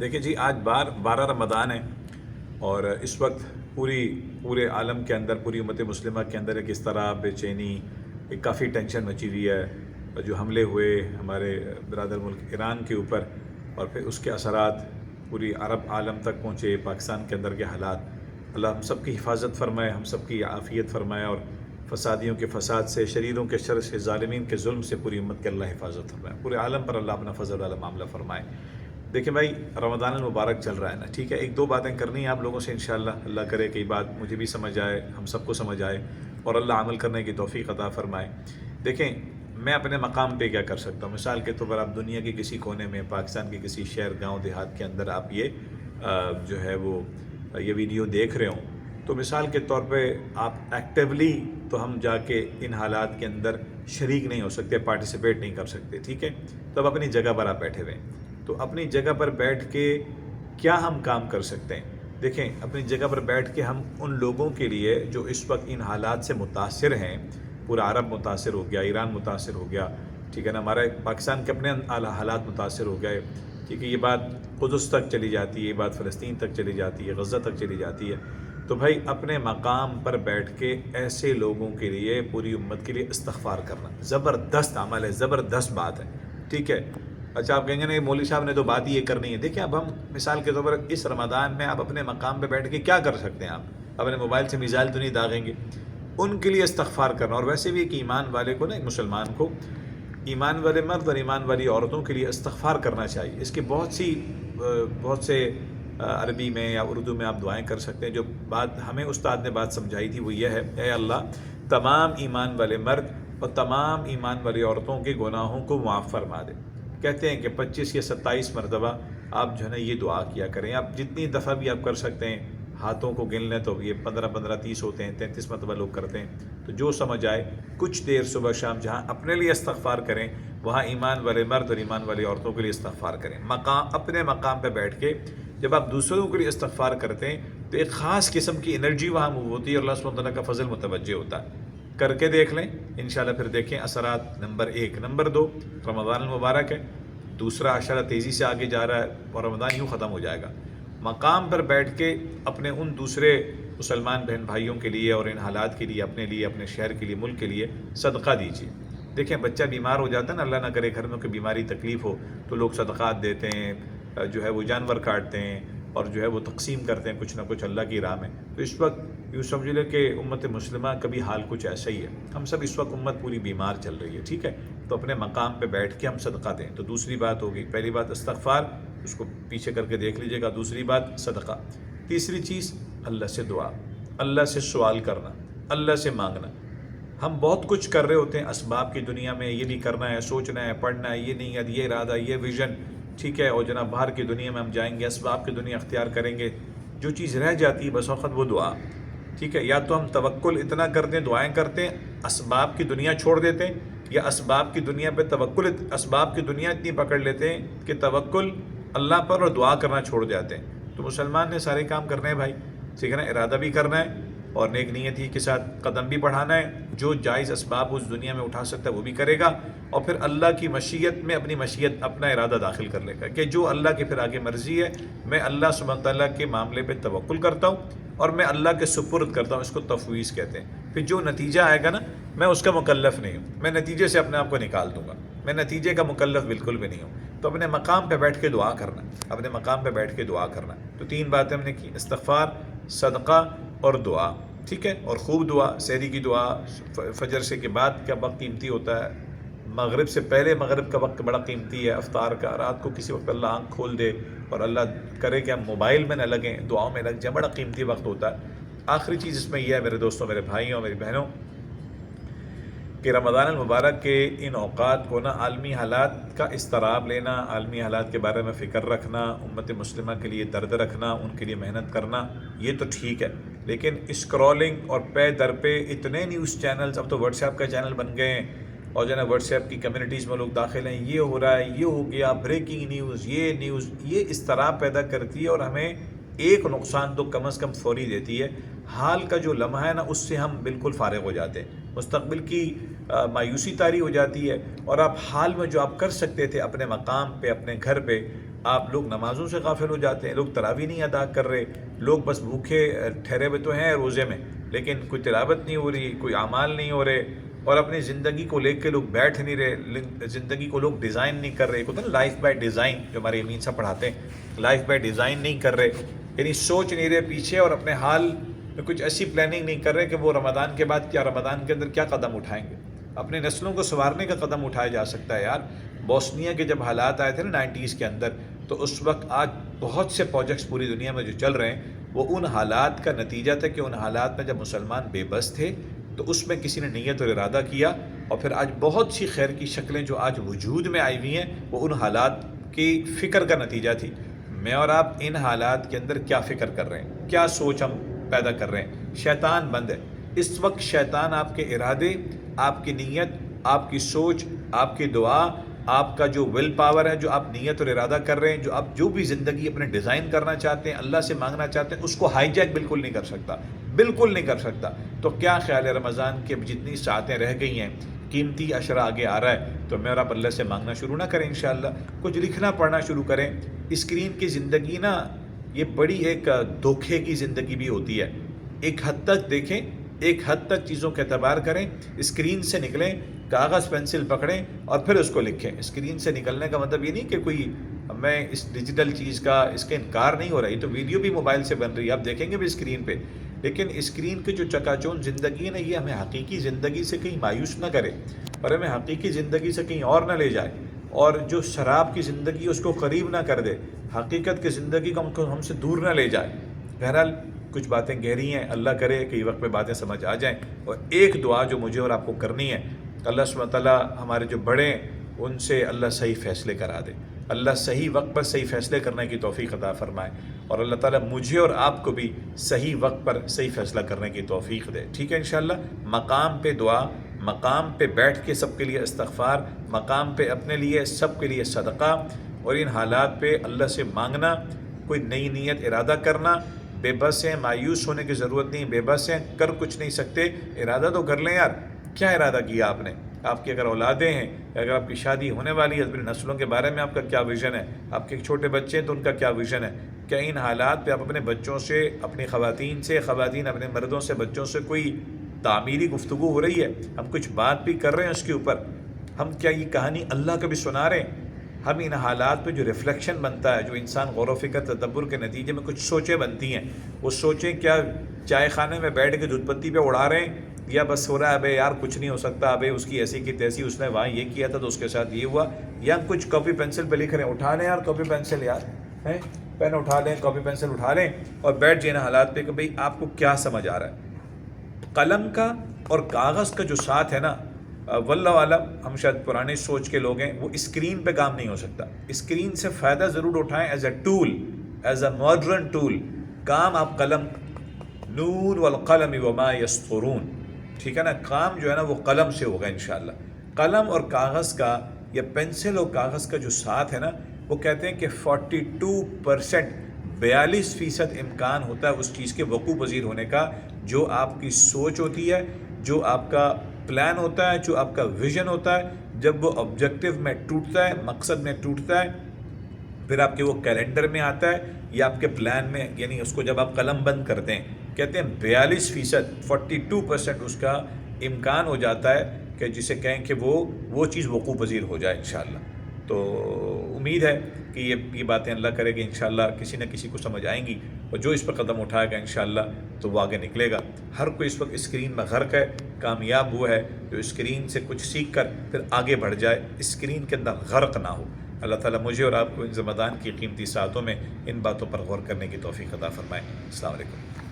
دیکھیں جی، آج 12 رمضان ہے، اور اس وقت پورے عالم کے اندر، پوری امت مسلمہ کے اندر ایک اضطراب، بے چینی، ایک کافی ٹینشن مچی ہوئی ہے، جو حملے ہوئے ہمارے برادر ملک ایران کے اوپر، اور پھر اس کے اثرات پوری عرب عالم تک پہنچے، پاکستان کے اندر کے حالات۔ اللہ ہم سب کی حفاظت فرمائے، ہم سب کی عافیت فرمائے، اور فسادیوں کے فساد سے، شریروں کے شر سے، ظالمین کے ظلم سے پوری امت کے اللہ حفاظت فرمائے، پورے عالم پر اللہ اپنا فضل والا معاملہ فرمائے۔ دیکھیں بھائی، رمضان المبارک چل رہا ہے نا، ٹھیک ہے، ایک دو باتیں کرنی ہیں آپ لوگوں سے انشاءاللہ۔ اللہ کرے کہ یہ بات مجھے بھی سمجھ آئے، ہم سب کو سمجھ آئے، اور اللہ عمل کرنے کی توفیق عطا فرمائے۔ دیکھیں، میں اپنے مقام پہ کیا کر سکتا ہوں؟ مثال کے طور پر آپ دنیا کے کسی کونے میں، پاکستان کے کسی شہر، گاؤں، دیہات کے اندر آپ جو ہے وہ یہ ویڈیو دیکھ رہے ہوں، تو مثال کے طور پہ آپ ایکٹیولی تو ہم جا کے ان حالات کے اندر شریک نہیں ہو سکتے، پارٹیسپیٹ نہیں کر سکتے، ٹھیک ہے؟ تو اب اپنی جگہ پر آپ بیٹھے ہوئے ہیں، تو اپنی جگہ پر بیٹھ کے کیا ہم کام کر سکتے ہیں؟ دیکھیں، اپنی جگہ پر بیٹھ کے ہم ان لوگوں کے لیے جو اس وقت ان حالات سے متاثر ہیں، پورا عرب متاثر ہو گیا، ایران متاثر ہو گیا، ٹھیک ہے نا، ہمارے پاکستان کے اپنے حالات متاثر ہو گئے، ٹھیک ہے، یہ بات قدس تک چلی جاتی ہے، یہ بات فلسطین تک چلی جاتی ہے، غزہ تک چلی جاتی ہے۔ تو بھائی، اپنے مقام پر بیٹھ کے ایسے لوگوں کے لیے، پوری امت کے لیے استغفار کرنا زبردست عمل ہے، زبردست بات ہے، ٹھیک ہے؟ اچھا، آپ کہیں گے نہیں مولوی صاحب نے تو بات ہی یہ کرنی ہے۔ دیکھیں، اب ہم مثال کے طور پر اس رمضان میں آپ اپنے مقام پہ بیٹھ کے کیا کر سکتے ہیں؟ آپ اپنے موبائل سے میزائل تو نہیں داغیں گے، ان کے لیے استغفار کرنا۔ اور ویسے بھی ایک ایمان والے کو نا، ایک مسلمان کو، ایمان والے مرد اور ایمان والی عورتوں کے لیے استغفار کرنا چاہیے۔ اس کی بہت سے عربی میں یا اردو میں آپ دعائیں کر سکتے ہیں۔ جو بات ہمیں استاد نے بات سمجھائی تھی وہ یہ ہے: اے اللہ، تمام ایمان والے مرد اور تمام ایمان والی عورتوں کے گناہوں کو معاف فرما دے۔ کہتے ہیں کہ 25 یا 27 مرتبہ آپ جو ہے نا یہ دعا کیا کریں۔ آپ جتنی دفعہ بھی آپ کر سکتے ہیں، ہاتھوں کو گن لیں تو یہ 15 30 ہوتے ہیں، 33 مرتبہ لوگ کرتے ہیں۔ تو جو سمجھ آئے، کچھ دیر صبح شام جہاں اپنے لیے استغفار کریں، وہاں ایمان والے مرد اور ایمان والی عورتوں کے لیے استغفار کریں۔ اپنے مقام پہ بیٹھ کے جب آپ دوسروں کے لیے استغفار کرتے ہیں تو ایک خاص قسم کی انرجی وہاں موو ہوتی ہے، اور اللہ سبحانہ وتعالیٰ کا فضل متوجہ ہوتا ہے۔ کر کے دیکھ لیں انشاءاللہ، پھر دیکھیں اثرات۔ نمبر 1۔ نمبر 2، رمضان المبارک ہے، دوسرا عشرہ تیزی سے آگے جا رہا ہے، اور رمضان یوں ختم ہو جائے گا۔ مقام پر بیٹھ کے اپنے ان دوسرے مسلمان بہن بھائیوں کے لیے اور ان حالات کے لیے، اپنے لیے، اپنے شہر کے لیے، ملک کے لیے صدقہ دیجیے۔ دیکھیں، بچہ بیمار ہو جاتا ہے نا، اللہ نہ کرے گھر میں کوئی بیماری تکلیف ہو، تو لوگ صدقات دیتے ہیں، جو ہے وہ جانور کاٹتے ہیں، اور جو ہے وہ تقسیم کرتے ہیں کچھ نہ کچھ اللہ کی راہ میں۔ تو اس وقت یوں سمجھ لیں کہ امت مسلمہ کا بھی حال کچھ ایسا ہی ہے۔ ہم سب اس وقت امت پوری بیمار چل رہی ہے، ٹھیک ہے؟ تو اپنے مقام پہ بیٹھ کے ہم صدقہ دیں۔ تو دوسری بات ہوگی، پہلی بات استغفار، اس کو پیچھے کر کے دیکھ لیجئے گا۔ دوسری بات صدقہ۔ تیسری چیز اللہ سے دعا، اللہ سے سوال کرنا، اللہ سے مانگنا۔ ہم بہت کچھ کر رہے ہوتے ہیں اسباب کی دنیا میں، یہ بھی کرنا ہے، سوچنا ہے، پڑھنا ہے، یہ نیت، یہ ارادہ، یہ ویژن، ٹھیک ہے؟ اور جناب باہر کی دنیا میں ہم جائیں گے، اسباب کی دنیا اختیار کریں گے۔ جو چیز رہ جاتی ہے بس وقت وہ دعا، ٹھیک ہے؟ یا تو ہم توکل اتنا کرتے ہیں، دعائیں کرتے ہیں، اسباب کی دنیا چھوڑ دیتے ہیں، یا اسباب کی دنیا پہ توکل، اسباب کی دنیا اتنی پکڑ لیتے ہیں کہ توکل اللہ پر اور دعا کرنا چھوڑ جاتے ہیں۔ تو مسلمان نے سارے کام کرنے ہیں بھائی، ٹھیک ہے نا؟ ارادہ بھی کرنا ہے، اور نیک نیت ہی کے ساتھ قدم بھی بڑھانا ہے۔ جو جائز اسباب اس دنیا میں اٹھا سکتا ہے وہ بھی کرے گا، اور پھر اللہ کی مشیت میں اپنی مشیت، اپنا ارادہ داخل کر لے گا کہ جو اللہ کی پھر آگے مرضی ہے، میں اللہ سبحانہ تعالیٰ کے معاملے پہ توکل کرتا ہوں، اور میں اللہ کے سپرد کرتا ہوں۔ اس کو تفویض کہتے ہیں۔ پھر جو نتیجہ آئے گا نا، میں اس کا مکلف نہیں ہوں، میں نتیجے سے اپنے آپ کو نکال دوں گا، میں نتیجے کا مکلف بالکل بھی نہیں ہوں۔ تو اپنے مقام پہ بیٹھ کے دعا کرنا، اپنے مقام پہ بیٹھ کے دعا کرنا۔ تو 3 باتیں ہم نے کی: استغفار، صدقہ اور دعا، ٹھیک ہے؟ اور خوب دعا، سحری کی دعا، فجر سے کے بعد کا وقت قیمتی ہوتا ہے، مغرب سے پہلے مغرب کا وقت بڑا قیمتی ہے، افطار کا، رات کو کسی وقت اللہ آنکھ کھول دے اور اللہ کرے کہ ہم موبائل میں نہ لگیں، دعاؤں میں لگ جائیں، بڑا قیمتی وقت ہوتا ہے۔ آخری چیز اس میں یہ ہے میرے دوستوں، میرے بھائیوں، میری بہنوں، کہ رمضان المبارک کے ان اوقات کو نا عالمی حالات کا اضطراب لینا، عالمی حالات کے بارے میں فکر رکھنا، امت مسلمہ کے لیے درد رکھنا، ان کے لیے محنت کرنا، یہ تو ٹھیک ہے، لیکن اسکرولنگ اور پے در پہ اتنے نیوز چینلز، اب تو واٹس ایپ کا چینل بن گئے ہیں، اور جو ہے واٹس ایپ کی کمیونٹیز میں لوگ داخل ہیں، یہ ہو رہا ہے، یہ ہو گیا، بریکنگ نیوز، یہ اضطراب پیدا کرتی ہے، اور ہمیں ایک نقصان تو کم از کم فوری دیتی ہے، حال کا جو لمحہ ہے نا اس سے ہم بالکل فارغ ہو جاتے ہیں، مستقبل کی مایوسی طاری ہو جاتی ہے، اور آپ حال میں جو آپ کر سکتے تھے اپنے مقام پہ، اپنے گھر پہ، آپ لوگ نمازوں سے غافل ہو جاتے ہیں، لوگ تراویح نہیں ادا کر رہے، لوگ بس بھوکے ٹھہرے ہوئے تو ہیں روزے میں، لیکن کوئی تلاوت نہیں ہو رہی، کوئی اعمال نہیں ہو رہے، اور اپنی زندگی کو لے کے لوگ بیٹھ نہیں رہے، زندگی کو لوگ ڈیزائن نہیں کر رہے. ہوتا ہے نا لائف بائی ڈیزائن، جو ہمارے امین صاحب پڑھاتے ہیں، لائف بائی ڈیزائن نہیں کر رہے، یعنی سوچ نہیں رہے پیچھے، اور اپنے حال میں کچھ ایسی پلاننگ نہیں کر رہے کہ وہ رمضان کے بعد کیا، رمضان کے اندر کیا قدم اٹھائیں گے. اپنی نسلوں کو سنوارنے کا قدم اٹھایا جا سکتا ہے یار. بوسنیا کے جب حالات آئے تھے نا 90s کے اندر، تو اس وقت آج بہت سے پروجیکٹس پوری دنیا میں جو چل رہے ہیں وہ ان حالات کا نتیجہ تھا کہ ان حالات میں جب مسلمان بے بس تھے تو اس میں کسی نے نیت اور ارادہ کیا، اور پھر آج بہت سی خیر کی شکلیں جو آج وجود میں آئی ہوئی ہیں وہ ان حالات کی فکر کا نتیجہ تھی. میں اور آپ ان حالات کے اندر کیا فکر کر رہے ہیں، کیا سوچ ہم پیدا کر رہے ہیں. شیطان بند ہے اس وقت. شیطان آپ کے ارادے، آپ کی نیت، آپ کی سوچ، آپ کی دعا، آپ کا جو ول پاور ہے، جو آپ نیت اور ارادہ کر رہے ہیں، جو آپ جو بھی زندگی اپنے ڈیزائن کرنا چاہتے ہیں، اللہ سے مانگنا چاہتے ہیں، اس کو ہائی جیک بالکل نہیں کر سکتا، بالکل نہیں کر سکتا. تو کیا خیال ہے رمضان کے جتنی ساعتیں رہ گئی ہیں، قیمتی عشرہ آگے آ رہا ہے، تو میں اور آپ اللہ سے مانگنا شروع نہ کریں انشاءاللہ. کچھ لکھنا پڑھنا شروع کریں. اسکرین کی زندگی نا یہ بڑی ایک دھوکے کی زندگی بھی ہوتی ہے. ایک حد تک دیکھیں، ایک حد تک چیزوں کا اعتبار کریں، اسکرین سے نکلیں، کاغذ پینسل پکڑیں اور پھر اس کو لکھیں. اسکرین سے نکلنے کا مطلب یہ نہیں کہ کوئی میں اس ڈیجیٹل چیز کا اس کا انکار نہیں ہو رہا. یہ تو ویڈیو بھی موبائل سے بن رہی ہے، آپ دیکھیں گے بھی اسکرین پہ. لیکن اسکرین کی جو چکا چوند زندگی ہے نا، یہ ہمیں حقیقی زندگی سے کہیں مایوس نہ کرے اور ہمیں حقیقی زندگی سے کہیں اور نہ لے جائے، اور جو شراب کی زندگی ہے اس کو قریب نہ کر دے، حقیقت کی زندگی کو ہم سے دور نہ لے جائے. بہرحال کچھ باتیں گہری ہیں، اللہ کرے کہ یہ وقت پہ باتیں سمجھ آ جائیں. اور ایک دعا جو مجھے اور آپ کو کرنی ہے، اللہ سبحانہ تعالیٰ ہمارے جو بڑے ہیں ان سے اللہ صحیح فیصلے کرا دے، اللہ صحیح وقت پر صحیح فیصلے کرنے کی توفیق عطا فرمائے، اور اللہ تعالیٰ مجھے اور آپ کو بھی صحیح وقت پر صحیح فیصلہ کرنے کی توفیق دے. ٹھیک ہے انشاءاللہ. مقام پہ دعا، مقام پہ بیٹھ کے سب کے لیے استغفار، مقام پہ اپنے لیے سب کے لیے صدقہ، اور ان حالات پہ اللہ سے مانگنا، کوئی نئی نیت ارادہ کرنا. بے بس ہیں، مایوس ہونے کی ضرورت نہیں. بے بس ہیں، کر کچھ نہیں سکتے، ارادہ تو کر لیں یار. کیا ارادہ کیا آپ نے؟ آپ کی اگر اولادیں ہیں، اگر آپ کی شادی ہونے والی ہے، اپنی نسلوں کے بارے میں آپ کا کیا ویژن ہے؟ آپ کے چھوٹے بچے ہیں تو ان کا کیا ویژن ہے؟ کیا ان حالات پہ آپ اپنے بچوں سے، اپنی خواتین سے، خواتین اپنے مردوں سے، بچوں سے کوئی تعمیری گفتگو ہو رہی ہے؟ ہم کچھ بات بھی کر رہے ہیں اس کے اوپر؟ ہم کیا یہ کہانی اللہ کا بھی سنا رہے ہیں؟ ہم ان حالات پہ جو ریفلیکشن بنتا ہے، جو انسان غور و فکر تدبر کے نتیجے میں کچھ سوچیں بنتی ہیں، وہ سوچیں کیا چائے خانے میں بیٹھ کے دودھ پتی پہ اڑا رہے ہیں، یا بس ہو رہا ہے ابے یار کچھ نہیں ہو سکتا، ابے اس کی ایسی کی تیسی، اس نے وہاں یہ کیا تھا تو اس کے ساتھ یہ ہوا، یا ہم کچھ کاپی پینسل پہ لکھ رہے ہیں؟ اٹھا لیں یار کاپی پینسل، یار ہیں پین اٹھا لیں، کاپی پینسل اٹھا لیں اور بیٹھ جائیں حالات پہ کہ بھئی آپ کو کیا سمجھ آ رہا ہے. قلم کا اور کاغذ کا جو ساتھ ہے نا، واللہ عالم، ہم شاید پرانے سوچ کے لوگ ہیں، وہ اسکرین پہ کام نہیں ہو سکتا. اسکرین سے فائدہ ضرور اٹھائیں as a tool, as a modern tool. کام آپ قلم، نون والقلم وما یسطرون، ٹھیک ہے نا، کام جو ہے نا وہ قلم سے ہوگا انشاءاللہ. قلم اور کاغذ کا یا پینسل اور کاغذ کا جو ساتھ ہے نا، وہ کہتے ہیں کہ 42%، 42% امکان ہوتا ہے اس چیز کے وقوع پذیر ہونے کا جو آپ کی سوچ ہوتی ہے، جو آپ کا پلان ہوتا ہے، جو آپ کا ویژن ہوتا ہے. جب وہ آبجیکٹیو میں ٹوٹتا ہے، مقصد میں ٹوٹتا ہے، پھر آپ کے وہ کیلنڈر میں آتا ہے یا آپ کے پلان میں، یعنی اس کو جب آپ قلم بند کرتے ہیں، کہتے ہیں 42%، 42% اس کا امکان ہو جاتا ہے کہ جسے کہیں کہ وہ چیز وقوع پذیر ہو جائے انشاءاللہ. تو امید ہے کہ یہ باتیں اللہ کرے کہ انشاءاللہ کسی نہ کسی کو سمجھ آئیں گی، اور جو اس پر قدم اٹھائے گا انشاءاللہ تو وہ آگے نکلے گا. ہر کوئی اس وقت اسکرین میں غرق ہے. کامیاب وہ ہے جو اسکرین سے کچھ سیکھ کر پھر آگے بڑھ جائے، اسکرین کے اندر غرق نہ ہو. اللہ تعالیٰ مجھے اور آپ کو ان رمضان کی قیمتی ساعتوں میں ان باتوں پر غور کرنے کی توفیق عطا فرمائے. السلام علیکم.